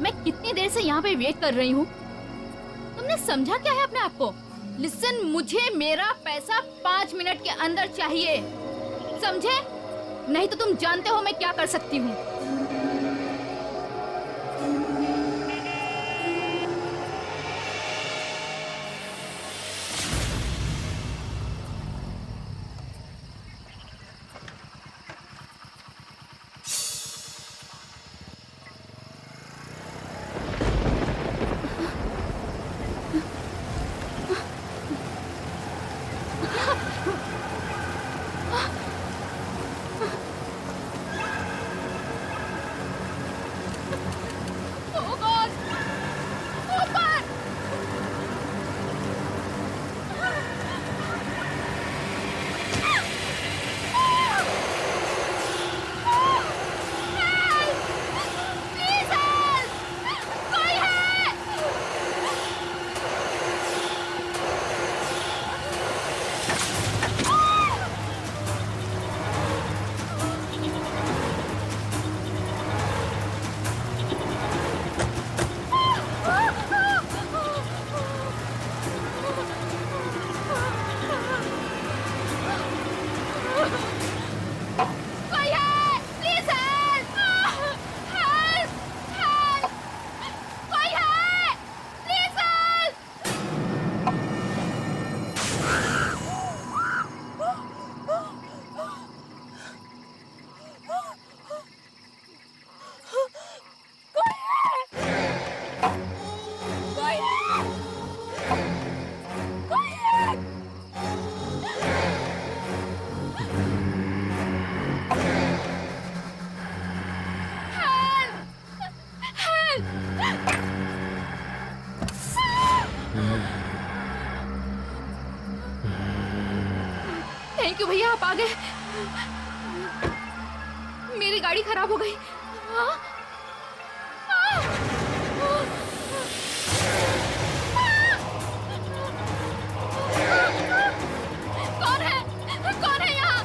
मैं कितनी देर से यहाँ पे वेट कर रही हूँ। तुमने समझा क्या है अपने आप को? लिसन, मुझे मेरा पैसा 5 मिनट के अंदर चाहिए, समझे? नहीं तो तुम जानते हो मैं क्या कर सकती हूँ। थैंक यू भैया, आप आ गए। मेरी गाड़ी खराब हो गई। कौन है? कौन है यहाँ?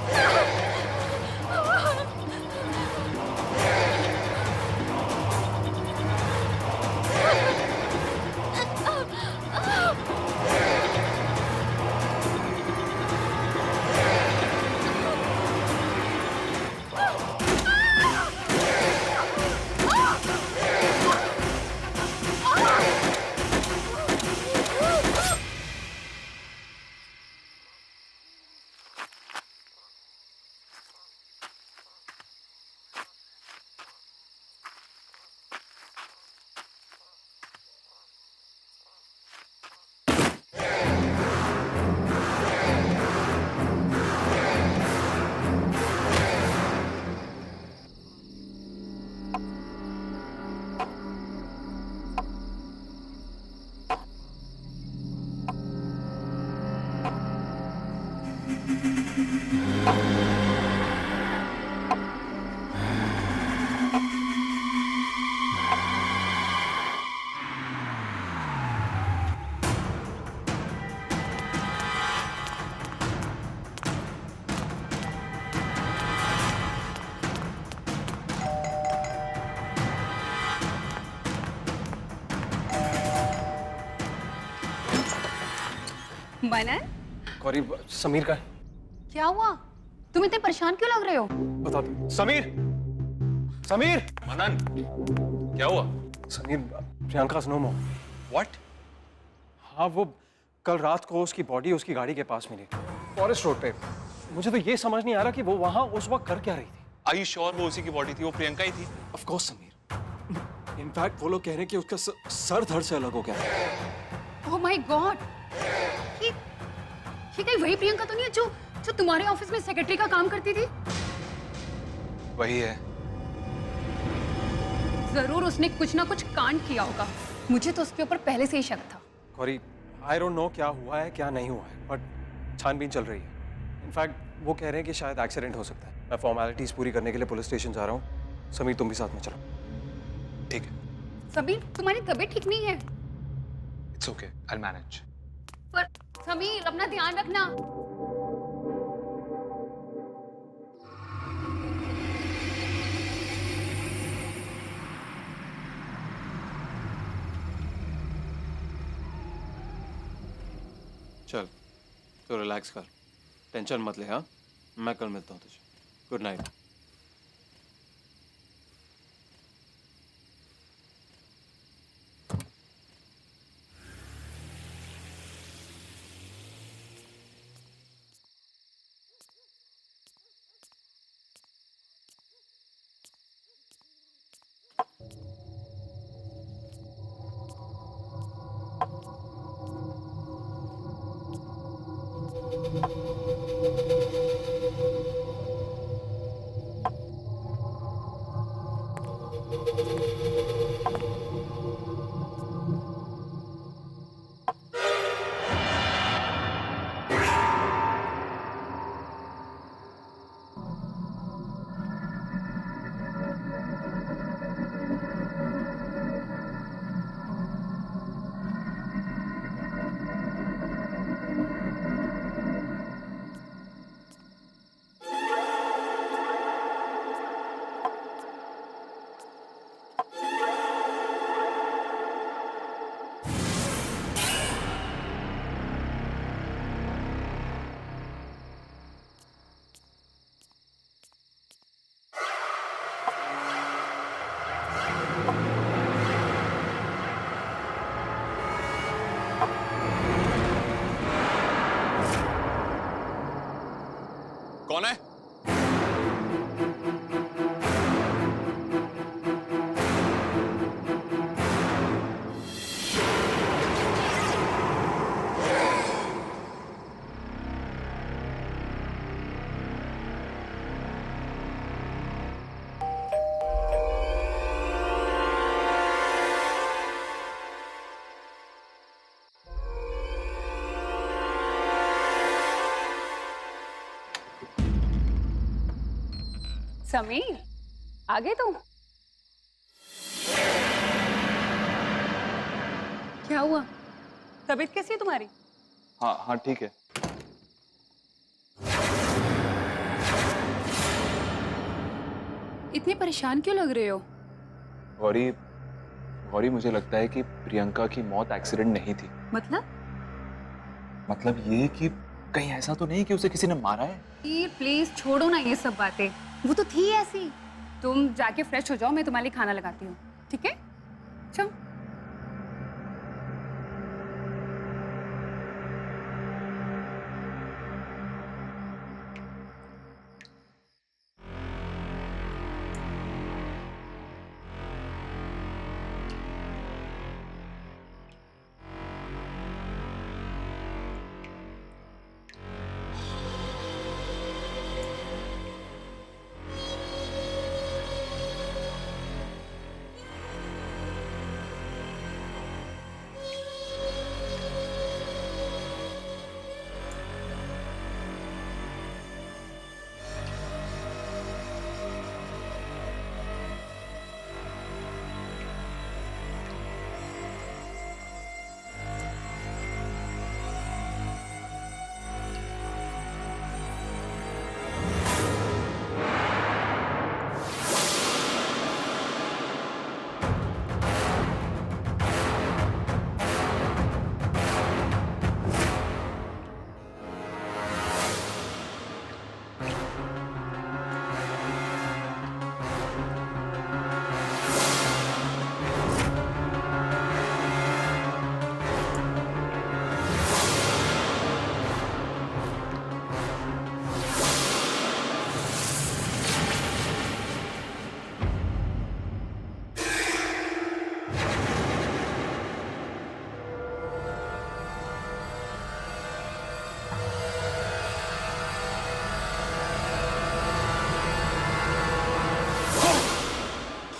मनन, गौरी, समीर का क्या हुआ? तुम इतने परेशान क्यों लग रहे हो? बता दो। समीर, समीर, मनन, क्या हुआ? Sameer, Priyanka no more. What? हाँ, वो कल रात को उसकी बॉडी उसकी गाड़ी के पास मिली, फॉरेस्ट रोड पे। मुझे तो ये समझ नहीं आ रहा कि वो वहाँ उस वक्त कर क्या रही थी। Are you sure वो उसी की बॉडी थी? वो प्रियंका ही थी? Of course Sameer. इनफैक्ट वो लोग कह रहे हैं कि उसका सर धड़ से अलग हो गया। ओह माय गॉड, ये कहीं वही प्रियंका तो नहीं है जो तुम्हारे ऑफिस में सेक्रेटरी का काम करती थी? वही है। जरूर उसने कुछ ना कुछ कांड किया होगा। मुझे तो उसके ऊपर पहले से ही शक था। गौरी, आई डोंट नो क्या हुआ है क्या नहीं हुआ है, बट छानबीन चल रही है। इनफैक्ट वो कह रहे हैं कि शायद एक्सीडेंट हो सकता है। मैं फॉर्मेलिटीज पूरी करने के लिए पुलिस स्टेशन जा रहा हूँ। समीर, तुम भी साथ में चलो। ठीक है। समीर, तुम्हारी तबीयत ठीक नहीं है। It's okay. I'll manage. पर समीर, अपना ध्यान रखना। चल तो रिलैक्स कर, टेंशन मत ले। हाँ, मैं कल मिलता हूँ तुझे। Good night. कौन है? समीर, आ गए तुम? क्या हुआ? तबीयत कैसी है तुम्हारी? हाँ हाँ ठीक है। इतने परेशान क्यों लग रहे हो? गौरी, गौरी मुझे लगता है कि प्रियंका की मौत एक्सीडेंट नहीं थी। मतलब ये कि कहीं ऐसा तो नहीं कि उसे किसी ने मारा है? प्लीज छोड़ो ना ये सब बातें, वो तो थी ऐसी। तुम जाके फ्रेश हो जाओ, मैं तुम्हारे लिए खाना लगाती हूँ, ठीक है? चलो।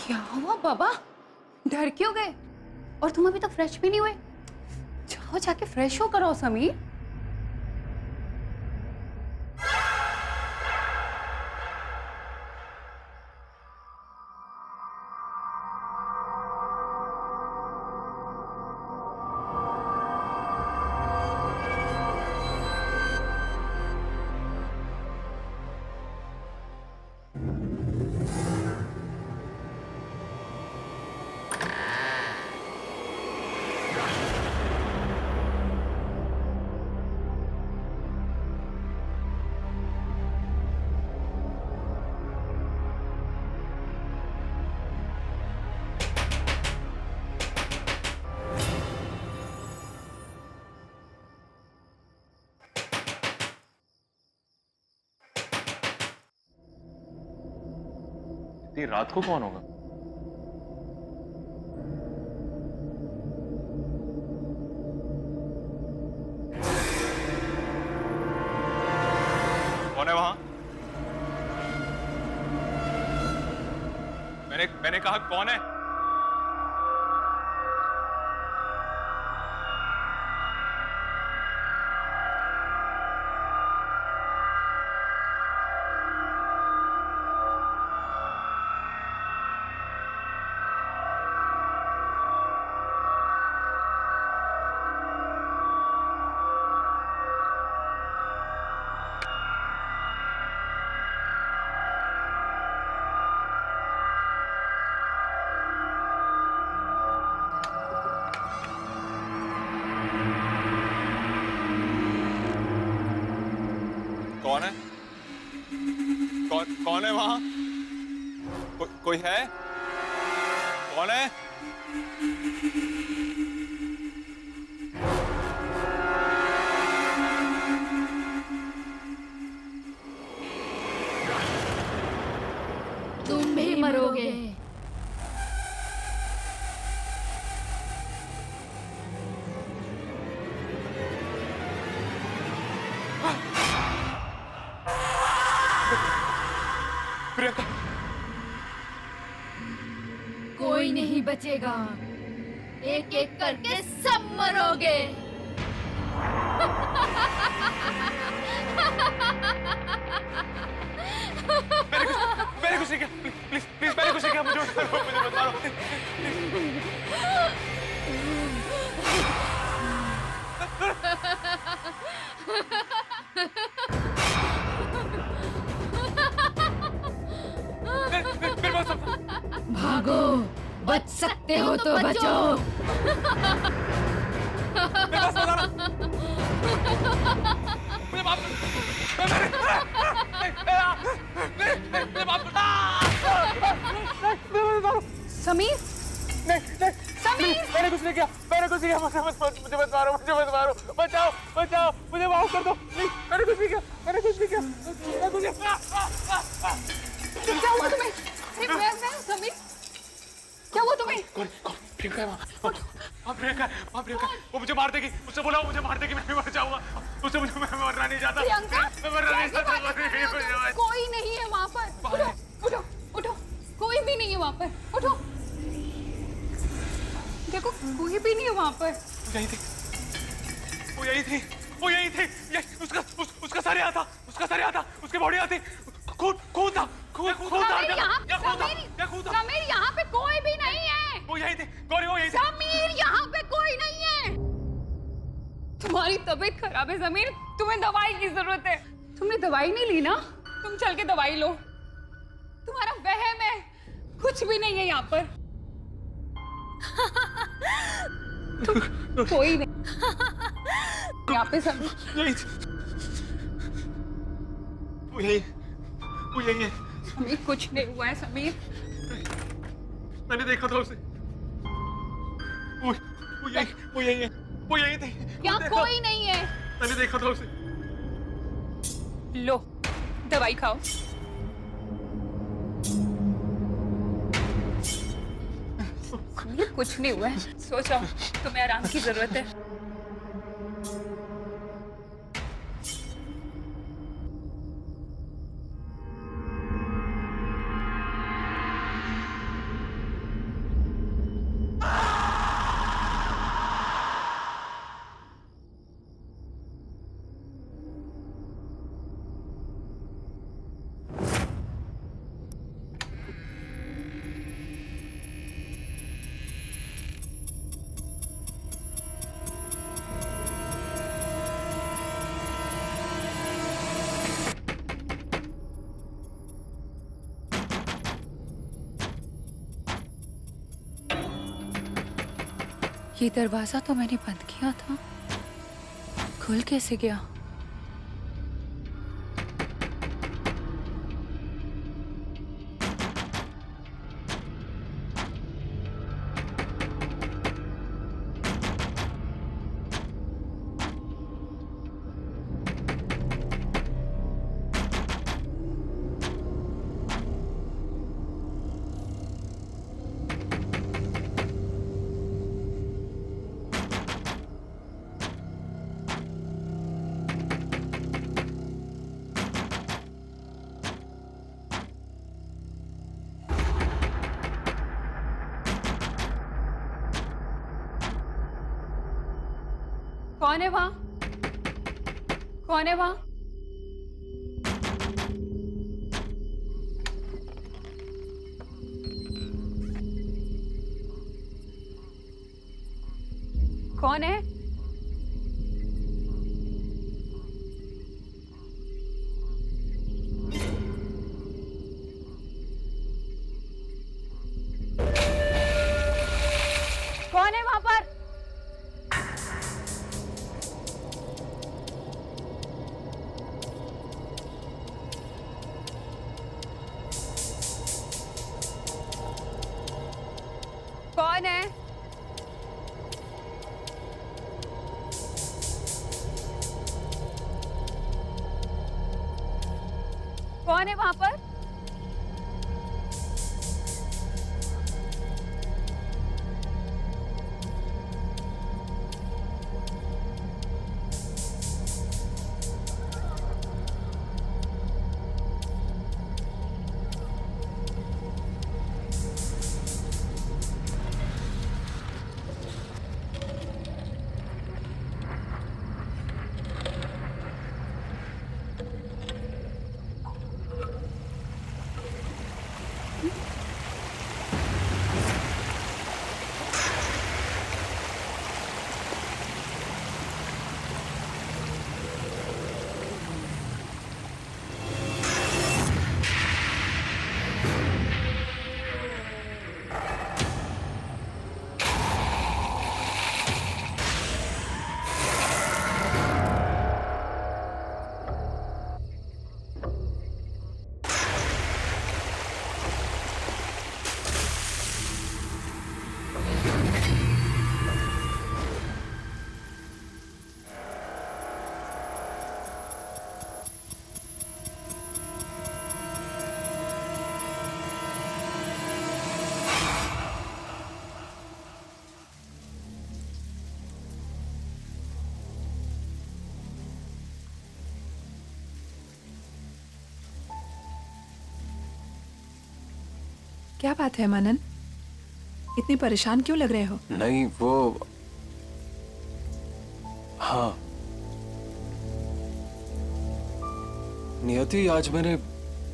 क्या हुआ बाबा? डर क्यों गए? और तुम अभी तक फ्रेश भी नहीं हुए? जाओ जाके फ्रेश हो करो समीर। इतनी रात को कौन होगा? कौन है वहां? मैंने कहा कौन है? कौन है? कौन है वहां? कोई है? कौन है? तुम भी मरोगे। प्रियंका, कोई नहीं बचेगा, एक एक करके सब मरोगे। मैंने कुछ नहीं किया, प्लीज प्लीज मैंने कुछ नहीं किया, मुझे मत मारो। भागो, बच सकते हो तो बचो। मुझे माफ समीर, समीर, मैंने कुछ नहीं किया, मुझे मत मारो, बचाओ, मुझे माफ कर दो, प्लीज, मैंने कुछ नहीं किया, क्या हुआ तुम्हें? मैं समीर, क्या हुआ तुम्हें? प्रियंका, वो मुझे मार देगी, उससे बोला वो मुझे मार देगी, मैं भी मर जाऊंगा, उससे मैं मरना नहीं चाहता। प्रियंका, मैं मरना नहीं चाहता। कोई नहीं है वहाँ पर। उठो, कोई भी नहीं है वहाँ पर। उठो, देखो कोई भी नहीं है वहाँ पर। वो यही थी, उसका सर यहाँ था, उसके बॉडी यहाँ थी, खून था। समीर, यहाँ पे कोई भी नहीं है। वो यही थी, गौरी, वो यही थी। समीर, यहाँ पे कोई नहीं है। तुम्हारी तबीयत खराब है समीर, तुम्हें दवाई की जरूरत है। तुमने दवाई नहीं ली ना? तुम चल के दवाई लो। तुम्हारा वहम है, कुछ भी नहीं है यहाँ पर। कोई नहीं यहाँ पे समीर। यही थी, वो यही है। समीर, कुछ नहीं हुआ है समीर। मैंने देखा था उसे, वो यही थी। यहाँ कोई नहीं है। मैंने देखा था उसे। लो, दवाई खाओ। समीर, कुछ नहीं हुआ है, सो जाओ, तुम्हें आराम की जरूरत है। ये दरवाजा तो मैंने बंद किया था, खुल कैसे गया? कौन है वहां? कौन है वहां? कौन है? कौन है वहां पर? कौन है? कौन है वहां पर? क्या बात है मनन? इतनी परेशान क्यों लग रहे हो? नहीं वो, हाँ नियति, आज मैंने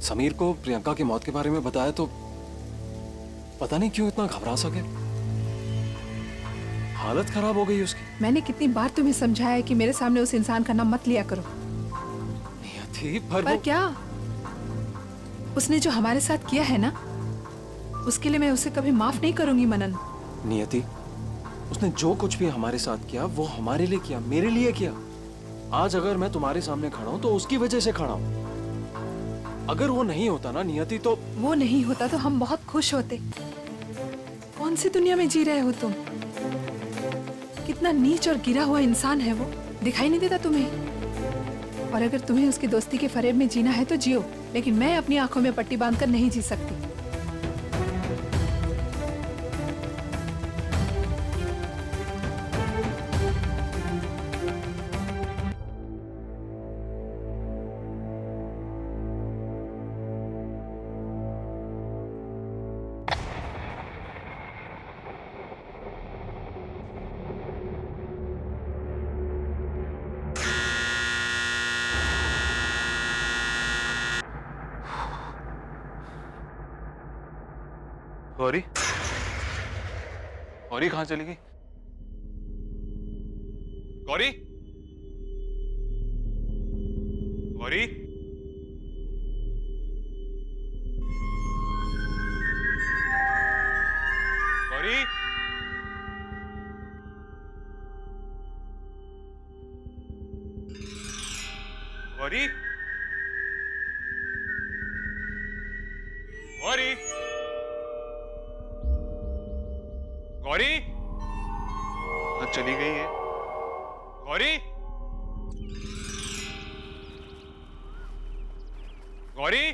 समीर को प्रियंका की मौत के बारे में बताया तो पता नहीं क्यों इतना घबरा सा गया। हालत खराब हो गई उसकी। मैंने कितनी बार तुम्हें समझाया है कि मेरे सामने उस इंसान का नाम मत लिया करो। नियति पर क्या? उसने जो हमारे साथ किया है ना, उसके लिए मैं उसे कभी माफ नहीं करूंगी मनन। नियति, उसने जो कुछ भी हमारे साथ किया वो हमारे लिए किया, मेरे लिए किया। आज अगर मैं तुम्हारे सामने खड़ा हूं तो उसकी वजह से खड़ा हूं। अगर वो नहीं होता ना नियति तो वो नहीं होता तो हम बहुत खुश होते। कौन सी दुनिया में जी रहे हो तुम? कितना नीच और गिरा हुआ इंसान है वो, दिखाई नहीं देता तुम्हें? और अगर तुम्हें उसकी दोस्ती के फरेब में जीना है तो जियो, लेकिन मैं अपनी आंखों में पट्टी बांधकर नहीं जी सकती। गौरी, गौरी कहाँ चली गई? गौरी, गौरी, गौरी, गौरी, गौरी, गौरी, चली गई है। Gauri, Gauri,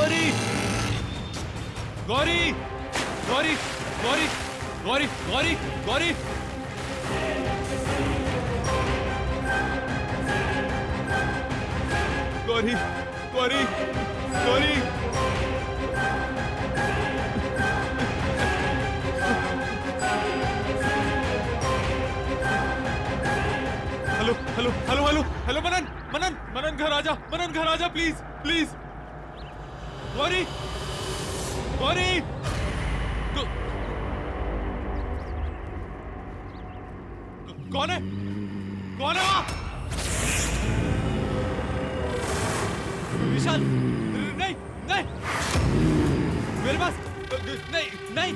Gauri Gauri Gauri Gauri Gauri Gauri Gauri Gauri Gauri Gauri hello hello hello hello hello Manan Manan Manan घर आजा प्लीज प्लीज गौरी गौरी कौन है वहाँ? विशाल नहीं नहीं मेरे पास नहीं नहीं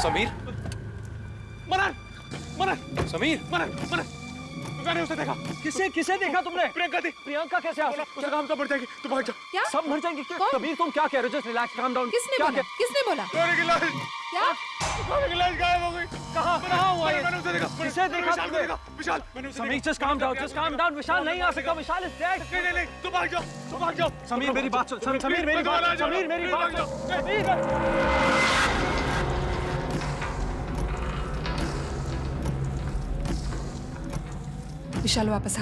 समीर मनन मनन समीर मनन मनन मैंने उसे देखा। किसे किसे देखा तुमने? प्रियंका थी। प्रियंका कैसे आ सकती? उसका काम तो मर जाएगी, तुम भाग जाओ। क्या? सब मर जाएंगे क्या? कौन? समीर तुम क्या कह रहे हो? Just relax, calm down. किसने क्या बोला? किसने बोला? गौरी की लाश, क्या? गौरी की लाश गायब हो गई। कहाँ हुआ ये? मैंने उसे देखा। किसे देखा विशाल को तुमने? देखा। विशाल मैंने उसे समीर देखा। Just calm down, just calm down. Vishal नहीं आ सकता, विशाल इज डेड। नहीं नहीं तुम भाग जाओ, तुम भाग जाओ। समीर मेरी बात सुन, समीर मेरी बात सुन, समीर मेरी बात सुन, समीर। विशाल वापस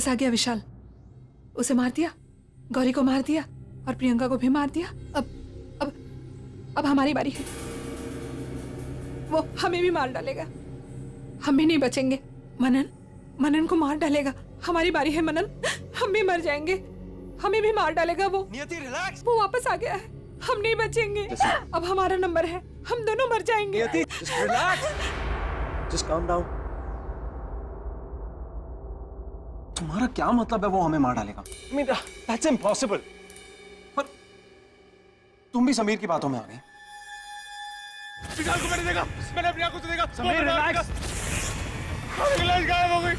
आ गया विशाल। उसे मार दिया, गौरी को मार दिया और प्रियंका को भी मार दिया। अब हमारी बारी है। वो हमें भी मार डालेगा, हम भी नहीं बचेंगे। मनन को मार डालेगा। हमारी बारी है मनन, हम भी मर जाएंगे, हमें भी मार डालेगा वो। नियति रिलैक्स। वो वापस आ गया है, हम नहीं बचेंगे। अब हमारा नंबर है, हम दोनों मर जाएंगे। नियति just relax, just calm down. तुम्हारा क्या मतलब है वो हमें मार डालेगा? I mean, that's impossible. पर तुम भी समीर की बातों में आ गए। विशाल को मैंने देखा, मैंने अपनी आंखों से देखा। समीर रिलैक्स। गौरी की लाश गायब हो गई।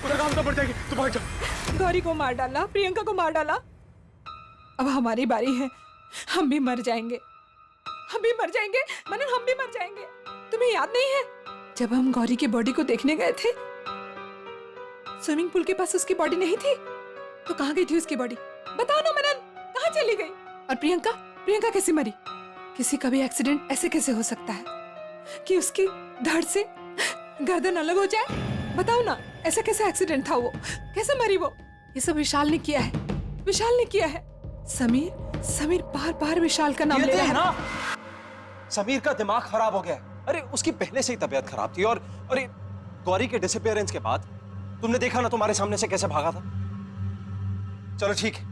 उसका काम तो मर जाएगी, तुम भाग जाओ। गौरी को मार डाला, प्रियंका को मार डाला। अब हमारी बारी है, हम भी मर जाएंगे, मनन, हम भी मर जाएंगे। तुम्हें याद नहीं है जब हम गौरी की बॉडी को देखने गए थे? स्विमिंग पूल के पास उसकी बॉडी नहीं थी तो कहाँ गई थी उसकी बॉडी? बताओ ना मनन, कहाँ चली गई? और प्रियंका कैसे मरी? किसी का भी एक्सीडेंट ऐसे कैसे हो सकता है कि उसकी धड़ से गर्दन अलग हो जाए? बताओ ना, ऐसा कैसे एक्सीडेंट था? वो कैसे मरी? वो ये सब विशाल ने किया है। समीर बार बार विशाल का नाम ले रहा है ना। समीर का दिमाग खराब हो गया है। अरे उसकी पहले से ही तबीयत खराब थी और अरे गौरी के डिसअपीयरेंस के बाद तुमने देखा ना तुम्हारे सामने से कैसे भागा था। चलो ठीक है,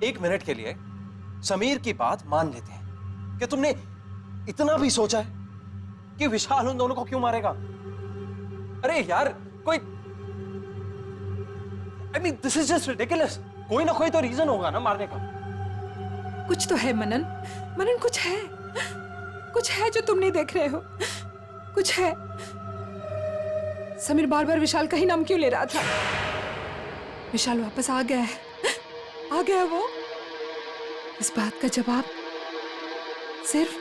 1 मिनट के लिए समीर की बात मान लेते हैं कि तुमने इतना भी सोचा है कि विशाल उन दोनों को क्यों मारेगा? अरे यार कोई दिस इज जस्ट रिडिकुलस। कोई ना कोई तो रीजन होगा ना मारने का। कुछ तो है मनन, कुछ है जो तुम नहीं देख रहे हो। कुछ है। समीर बार बार विशाल का ही नाम क्यों ले रहा था? विशाल वापस आ गया है वो। इस बात का जवाब सिर्फ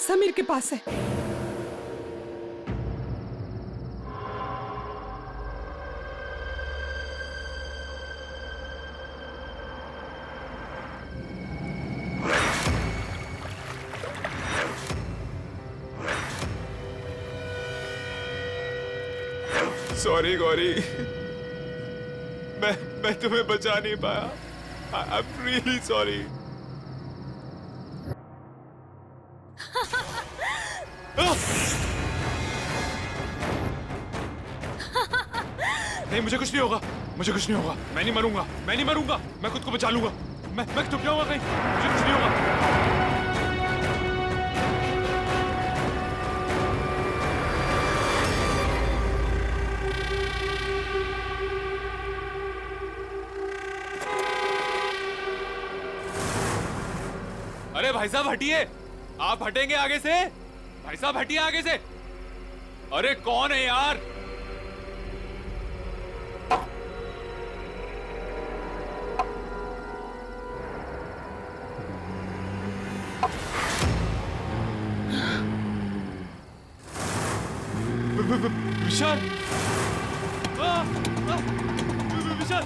समीर के पास है। सॉरी गौरी, मैं तुम्हें बचा नहीं पाया। I am really sorry. नहीं मुझे कुछ नहीं होगा, मैं नहीं मरूंगा, मैं खुद को बचा लूंगा। मैं छुप जाऊंगा कहीं, मुझे कुछ नहीं होगा। अरे भाई साहब हटिए, आप हटेंगे आगे से? भाई साहब हटिए आगे से। अरे कौन है यार? विशाल विशाल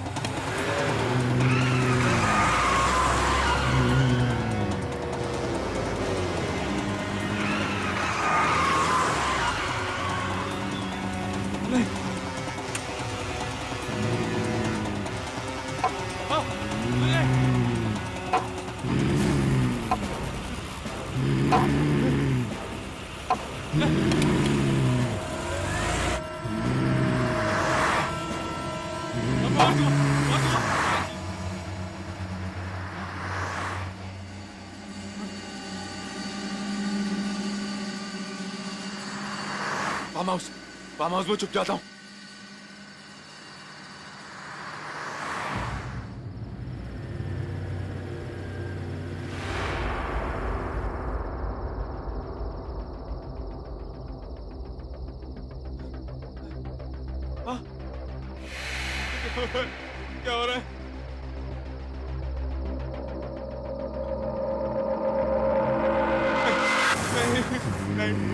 नहीं फार्म हाउस में छुप जाता हूँ। क्या हो रहा है? नहीं, नहीं।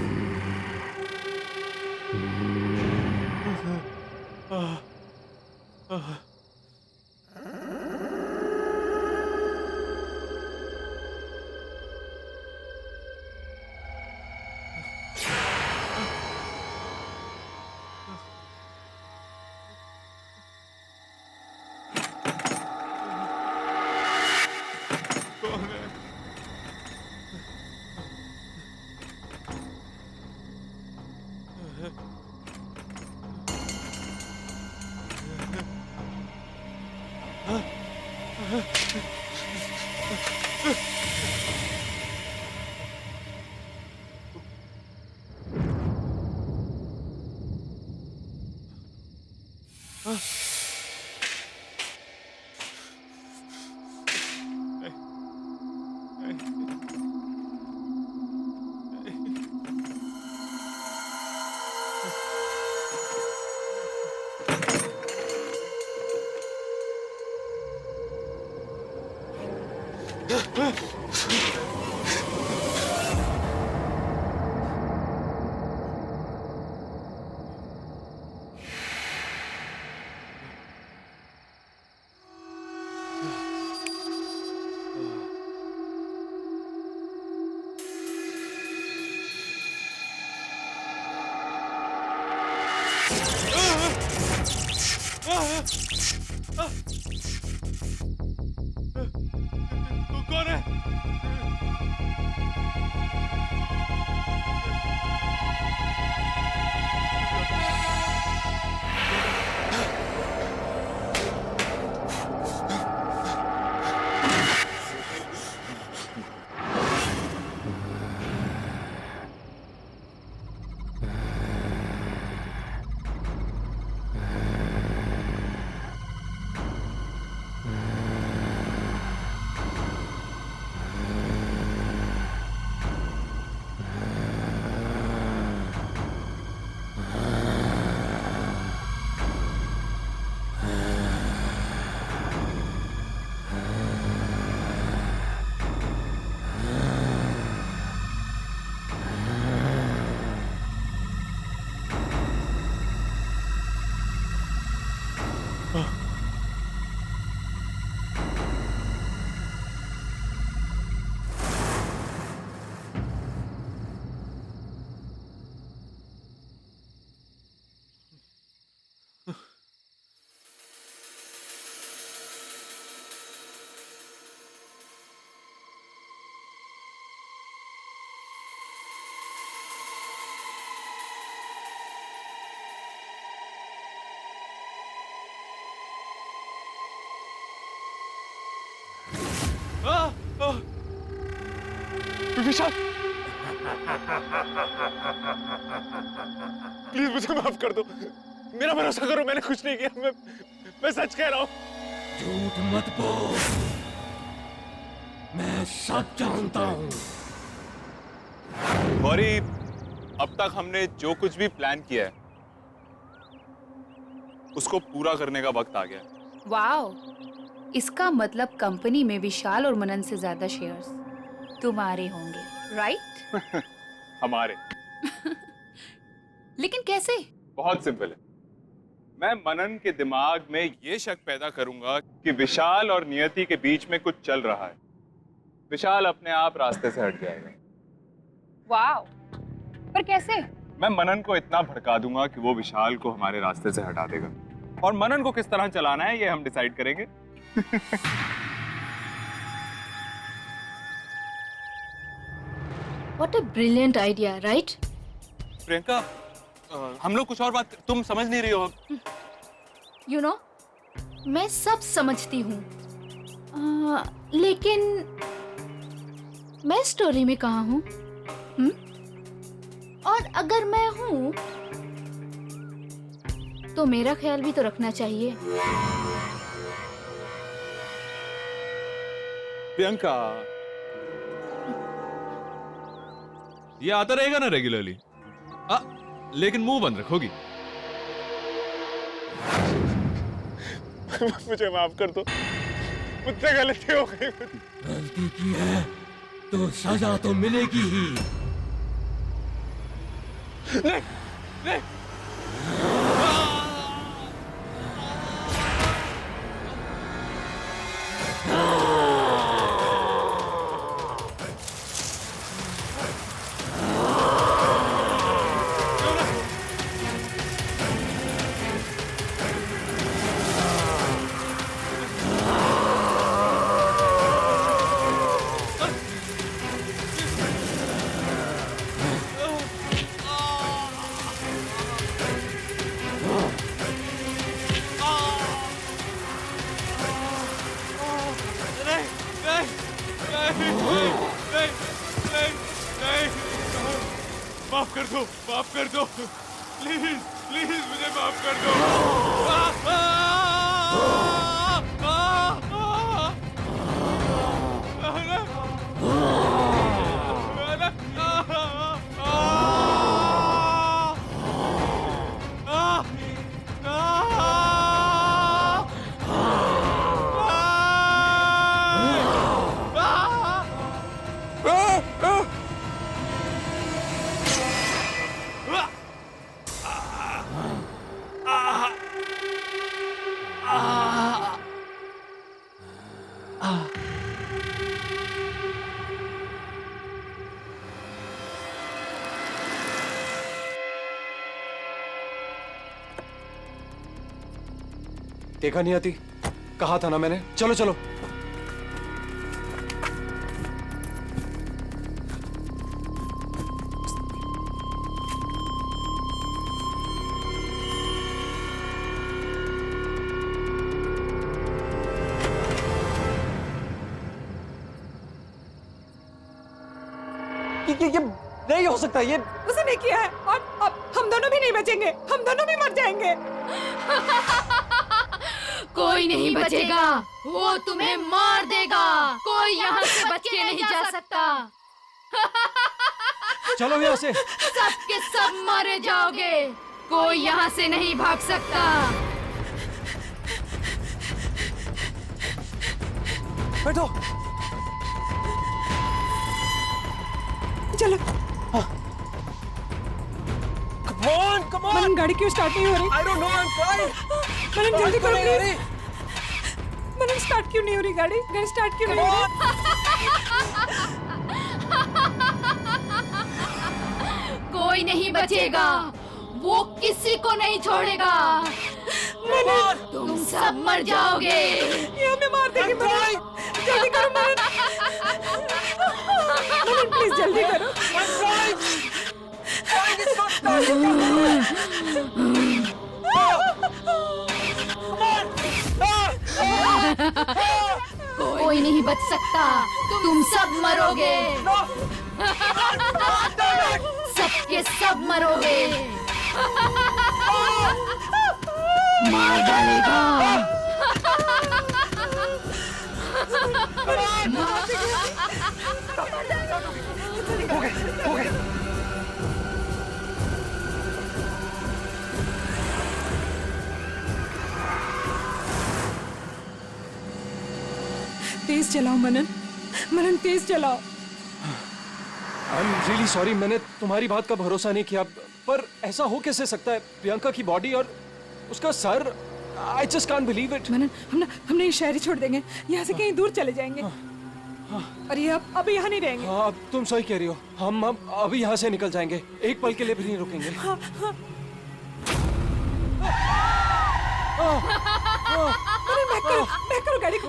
कौन है? कौन है? विशाल प्लीज मुझे माफ कर दो, मेरा भरोसा करो, मैंने कुछ नहीं किया, मैं सच कह रहा हूँ। झूठ मत बोल, मैं सब जानता हूँ। गौरी, अब तक हमने जो कुछ भी प्लान किया है उसको पूरा करने का वक्त आ गया है। वाओ, इसका मतलब कंपनी में विशाल और मनन से ज्यादा शेयर्स तुम्हारे होंगे, राइट? हमारे। लेकिन कैसे? बहुत सिंपल है। मैं मनन के दिमाग में ये शक पैदा करूंगा कि विशाल और नियति के बीच में कुछ चल रहा है। विशाल अपने आप रास्ते से हट जाएगा। वाओ, पर कैसे? मैं मनन को इतना भड़का दूंगा कि वो विशाल को हमारे रास्ते से हटा देगा, और मनन को किस तरह चलाना है ये हम डिसाइड करेंगे। What a brilliant idea, right? Priyanka, हम लोग कुछ और बात, तुम समझ नहीं रही हो। You know, मैं सब समझती हूँ, लेकिन मैं स्टोरी में कहाँ हूँ? और अगर मैं हूँ, तो मेरा ख्याल भी तो रखना चाहिए। प्रियंका, ये आता रहेगा ना रेगुलरली, लेकिन मुंह बंद रखोगी। मुझे माफ कर दो, मुझसे गलती हो गई। गलती की है तो सजा तो मिलेगी ही। नहीं, नहीं। माफ कर दो, माफ कर दो, प्लीज प्लीज मुझे माफ कर दो। देखा नहीं आती, कहा था ना मैंने। चलो चलो। ये नहीं हो सकता, ये उसे नहीं किया है, और अब हम दोनों भी नहीं बचेंगे, हम दोनों भी मर जाएंगे। कोई नहीं बचेगा, वो तुम्हें मार देगा। कोई यहाँ से बच के नहीं जा सकता। चलो यहाँ से। सब के सब मारे जाओगे, कोई यहाँ से नहीं भाग सकता। बैठो। चलो। Come on, come on. मनन, गाड़ी क्यों स्टार्ट नहीं हो रही? I don't know, I'm trying. मनन जल्दी करो नहीं हो प्लीज। रही। मनन स्टार्ट क्यों नहीं हो रही गाड़ी? गाड़ी स्टार्ट क्यों नहीं हो रही? कोई नहीं बचेगा, वो किसी को नहीं छोड़ेगा। तुम सब मर जाओगे। ये हमें मार देगी मनन। जल्दी करो मनन। मनन प्लीज जल्दी करो। कोई नहीं बच सकता, तुम सब मरोगे। सबके सब मरोगे। मार डालेगा। हो गए। तेज चलाओ मनन, मनन तेज चलाओ। आई एम रियली सॉरी, मैंने तुम्हारी बात का भरोसा नहीं किया, पर ऐसा हो कैसे सकता है? प्रियंका की बॉडी और उसका सर, I just can't believe it. Manan, हमने ये शहर ही छोड़ देंगे, यहाँ से कहीं दूर चले जाएंगे। और ये अब यहाँ नहीं रहेंगे। हाँ, तुम सही कह रही हो, हम अभी यहाँ से निकल जाएंगे, एक पल के लिए भी नहीं रुकेंगे। बैक करो गाड़ी को।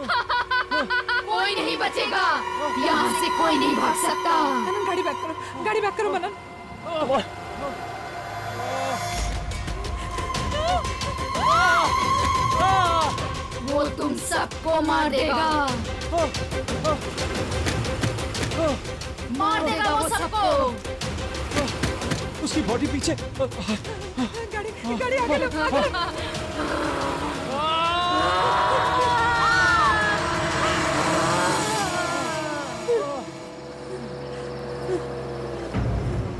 कोई नहीं बचेगा, यहाँ से कोई नहीं भाग सकता। मनन गाड़ी बैक करो मनन। वो तुम सबको मार देगा, मार देगा वो सबको। उसकी बॉडी पीछे। गाड़ी आगे लो, आगे लो।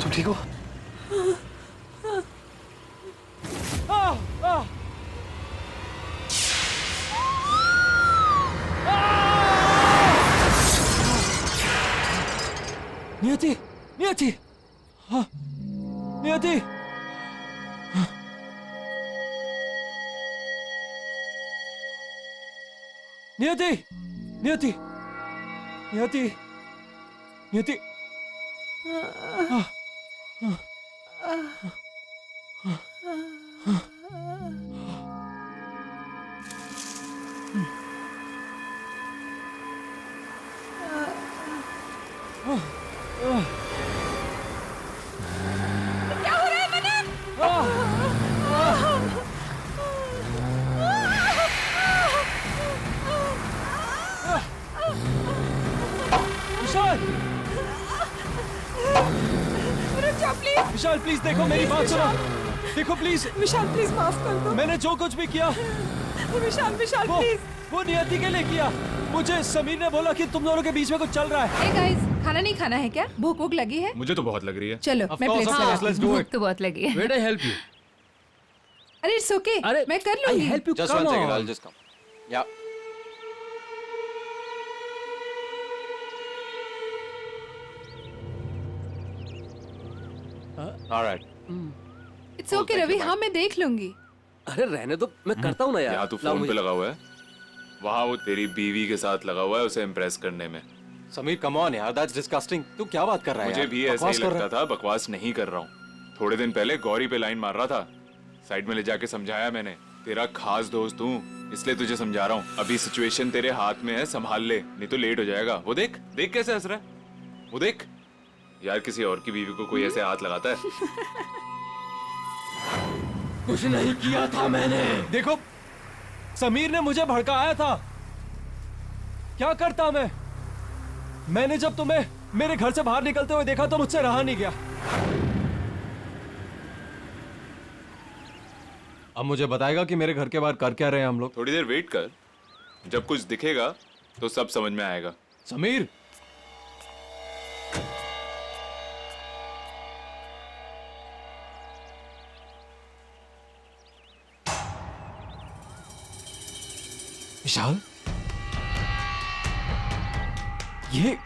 तुम ठीक हो? नियति, नियति, हाँ, नियति, नियति, नियति, नियति, नियति, विशाल, विशाल प्लीज देखो, मेरी बात सुनो, देखो प्लीज। विशाल प्लीज माफ कर दो। मैंने जो कुछ भी किया विशाल वो प्लीज। वो नियति के लिए किया। मुझे समीर ने बोला कि तुम दोनों के बीच में कुछ चल रहा है। Hey guys, खाना नहीं खाना है क्या? भूख भूख लगी है? मुझे तो बहुत लग रही है। चलो मैं प्लेट से लेट्स डू इट। तो बहुत लगी है। Where I help you? अरे इट्स ओके, अरे मैं कर I लूंगी। help you. Just Come one second, on. I'll just come. Yeah. All right. It's okay Ravi, हाँ मैं देख लूंगी। अरे रहने दो, मैं करता हूँ ना यार। यहाँ तू लाओ फोन पे मुझे। लगा हुआ है, वहाँ वो तेरी बीवी के साथ लगा हुआ है उसे इम्प्रेस करने में। समीर कम ऑन यार, दैट्स डिस्गस्टिंग। तू क्या बात कर रहा है मुझे यार? भी ऐसा बकवास ही कर रहा लगता था, बकवास नहीं कर रहा हूँ। थोड़े दिन पहले गौरी पे लाइन मार रहा था, साइड में ले जाके समझाया मैंने, तेरा खास दोस्त हूँ इसलिए तुझे समझा रहा हूँ। अभी सिचुएशन तेरे हाथ में है, संभाल ले नहीं तो लेट हो जाएगा। वो देख देख कैसे हंस रहा है, वो देख। यार किसी और की बीवी को कोई ऐसे हाथ लगाता है? कुछ नहीं किया था मैंने। है। देखो, समीर ने मुझे भड़काया था। क्या करता मैं? मैंने जब तुम्हें मेरे घर से बाहर निकलते हुए देखा तो मुझसे रहा नहीं गया। अब मुझे बताएगा कि मेरे घर के बाहर कर क्या रहे हैं हम लोग? थोड़ी देर वेट कर, जब कुछ दिखेगा तो सब समझ में आएगा। समीर, विशाल, ये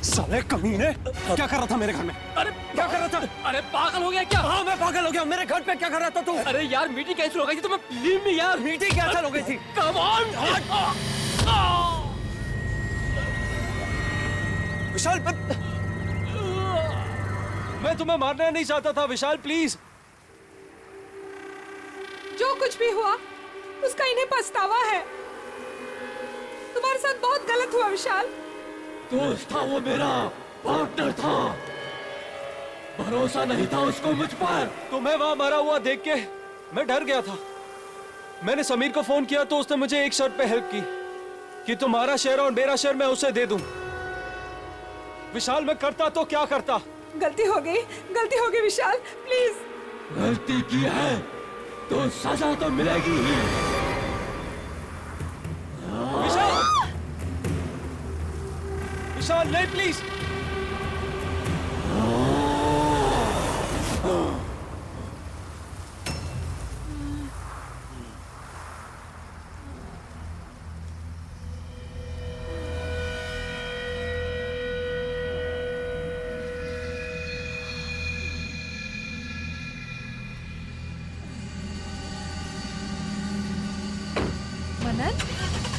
साले कमीने, क्या कर रहा था मेरे घर में? अरे क्या कर रहा था? अरे पागल हो गया क्या? हाँ, मैं पागल हो गया। मेरे घर पे क्या कर रहा था तू? अरे यार मीटिंग कैंसिल हो गई थी, तुम्हें लीव मी यार। मीटिंग कैंसिल हो गई थी। Come on. विशाल, मैं तुम्हें मारना नहीं चाहता था विशाल, प्लीज। जो कुछ भी हुआ उसका इन्हें पछतावा है। तुम्हारे साथ बहुत गलत हुआ विशाल। दोस्त था वो मेरा, पार्टनर था, भरोसा नहीं था उसको मुझ पर। तुम्हें वहां मरा हुआ देख के मैं डर गया था। मैंने समीर को फोन किया तो उसने मुझे एक शर्त पे हेल्प की कि तुम्हारा शेयर और मेरा शेयर मैं उसे दे दूं। विशाल, मैं करता तो क्या करता? गलती हो गई विशाल, प्लीज। गलती की है तो सजा तो मिलेगी ही। विशाल, विशाल नहीं, प्लीज। आनंद